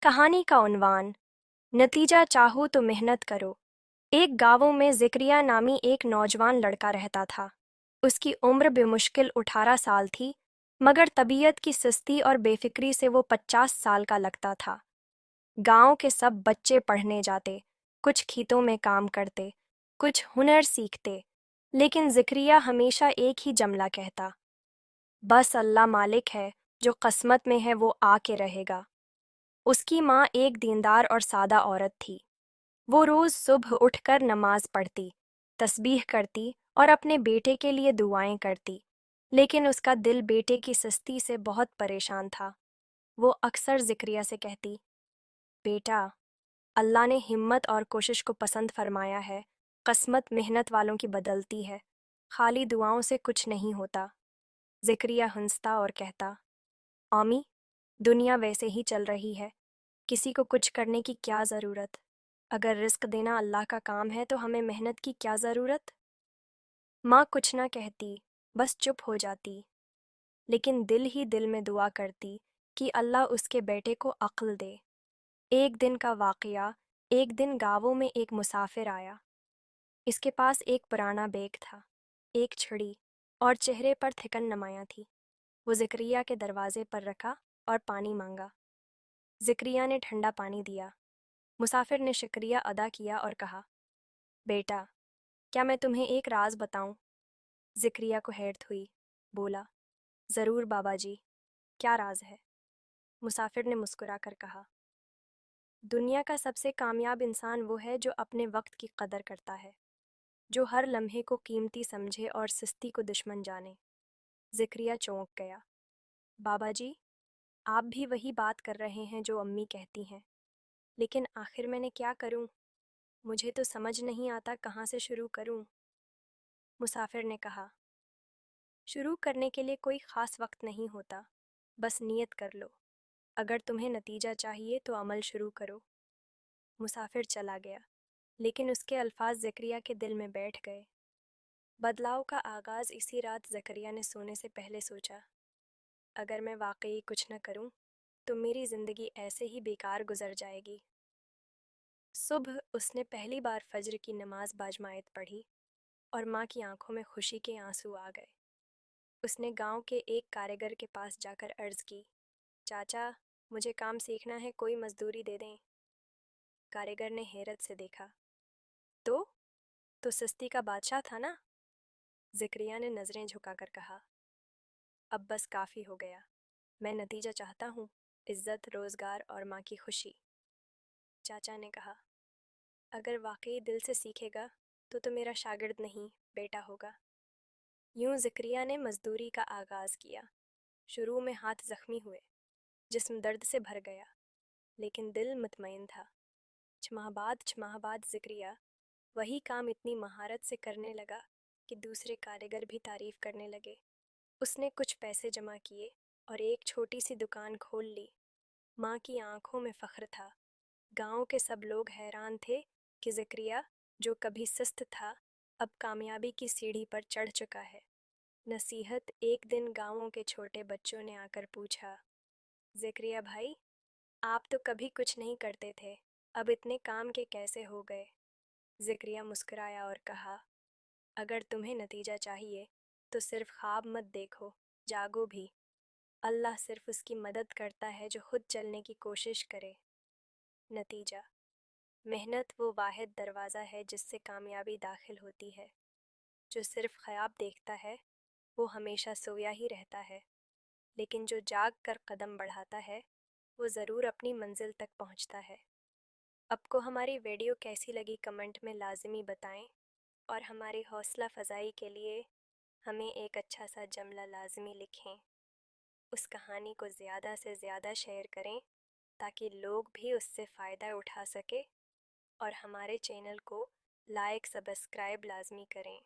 कहानी का उन्वान, नतीजा चाहो तो मेहनत करो। एक गाँव में ज़िक्रिया नामी एक नौजवान लड़का रहता था। उसकी उम्र बेमुश्किल 18 साल थी, मगर तबीयत की सुस्ती और बेफिक्री से वो 50 साल का लगता था। गांव के सब बच्चे पढ़ने जाते, कुछ खेतों में काम करते, कुछ हुनर सीखते, लेकिन ज़िक्रिया हमेशा एक ही जमला कहता, बस अल्लाह मालिक है, जो किस्मत में है वो आके रहेगा। उसकी माँ एक दीनदार और सादा औरत थी। वो रोज़ सुबह उठकर नमाज पढ़ती, तस्बीह करती और अपने बेटे के लिए दुआएं करती, लेकिन उसका दिल बेटे की सुस्ती से बहुत परेशान था। वो अक्सर ज़िक्रिया से कहती, बेटा, अल्लाह ने हिम्मत और कोशिश को पसंद फरमाया है। किस्मत मेहनत वालों की बदलती है, खाली दुआओं से कुछ नहीं होता। ज़िक्रिया हंसता और कहता, आमी, दुनिया वैसे ही चल रही है, किसी को कुछ करने की क्या ज़रूरत। अगर रिस्क देना अल्लाह का काम है तो हमें मेहनत की क्या ज़रूरत। माँ कुछ ना कहती, बस चुप हो जाती, लेकिन दिल ही दिल में दुआ करती कि अल्लाह उसके बेटे को अक्ल दे। एक दिन का वाक़या, एक दिन गाँवों में एक मुसाफिर आया। इसके पास एक पुराना बैग था, एक छड़ी और चेहरे पर थिकन नुमायाँ थी। वो ज़िक्रिया के दरवाजे पर रखा और पानी मांगा। ज़िक्रिया ने ठंडा पानी दिया। मुसाफिर ने शुक्रिया अदा किया और कहा, बेटा, क्या मैं तुम्हें एक राज बताऊं? ज़िक्रिया को हैरत हुई। बोला, ज़रूर बाबा जी, क्या राज है? मुसाफिर ने मुस्कुराकर कहा, दुनिया का सबसे कामयाब इंसान वो है जो अपने वक्त की कदर करता है, जो हर लम्हे को कीमती समझे और सुस्ती को दुश्मन जाने। ज़िक्रिया चौंक गया। बाबा जी, आप भी वही बात कर रहे हैं जो अम्मी कहती हैं, लेकिन आखिर मैंने क्या करूं? मुझे तो समझ नहीं आता कहाँ से शुरू करूं। मुसाफिर ने कहा, शुरू करने के लिए कोई ख़ास वक्त नहीं होता, बस नियत कर लो। अगर तुम्हें नतीजा चाहिए तो अमल शुरू करो। मुसाफिर चला गया, लेकिन उसके अल्फाज ज़करिया के दिल में बैठ गए। बदलाव का आगाज़ इसी रात ज़करिया ने सोने से पहले सोचा, अगर मैं वाकई कुछ न करूं, तो मेरी ज़िंदगी ऐसे ही बेकार गुजर जाएगी। सुबह उसने पहली बार फज्र की नमाज बाजमायत पढ़ी और माँ की आंखों में खुशी के आंसू आ गए। उसने गांव के एक कारीगर के पास जाकर अर्ज़ की, चाचा, मुझे काम सीखना है, कोई मजदूरी दे दें। कारीगर ने हैरत से देखा। तो तो सस्ती का बादशाह था ना? ज़िक्रिया ने नज़रें झुकाकर कहा, अब बस काफ़ी हो गया। मैं नतीजा चाहता हूँ, इज़्ज़त, रोज़गार और माँ की खुशी। चाचा ने कहा, अगर वाकई दिल से सीखेगा तो मेरा शागिर्द नहीं, बेटा होगा। यूं ज़िक्रिया ने मजदूरी का आगाज़ किया। शुरू में हाथ ज़ख्मी हुए, जिस्म दर्द से भर गया, लेकिन दिल मुतमईन था। छमाह बाद ज़िक्रिया वही काम इतनी महारत से करने लगा कि दूसरे कारीगर भी तारीफ करने लगे। उसने कुछ पैसे जमा किए और एक छोटी सी दुकान खोल ली। माँ की आंखों में फ़ख्र था। गांव के सब लोग हैरान थे कि ज़िक्रिया, जो कभी सुस्त था, अब कामयाबी की सीढ़ी पर चढ़ चुका है। नसीहत, एक दिन गांवों के छोटे बच्चों ने आकर पूछा, ज़िक्रिया भाई, आप तो कभी कुछ नहीं करते थे, अब इतने काम के कैसे हो गए? ज़िक्रिया मुस्कुराया और कहा, अगर तुम्हें नतीजा चाहिए तो सिर्फ ख्वाब मत देखो, जागो भी। अल्लाह सिर्फ उसकी मदद करता है जो खुद चलने की कोशिश करे। नतीजा, मेहनत वो वाहिद दरवाज़ा है जिससे कामयाबी दाखिल होती है। जो सिर्फ ख्वाब देखता है वो हमेशा सोया ही रहता है, लेकिन जो जाग कर कदम बढ़ाता है वो ज़रूर अपनी मंजिल तक पहुंचता है। आपको हमारी वीडियो कैसी लगी कमेंट में लाजमी बताएं, और हमारी हौसला अफजाई के लिए हमें एक अच्छा सा जमला लाजमी लिखें। उस कहानी को ज़्यादा से ज़्यादा शेयर करें ताकि लोग भी उससे फ़ायदा उठा सके, और हमारे चैनल को लाइक सब्सक्राइब लाजमी करें।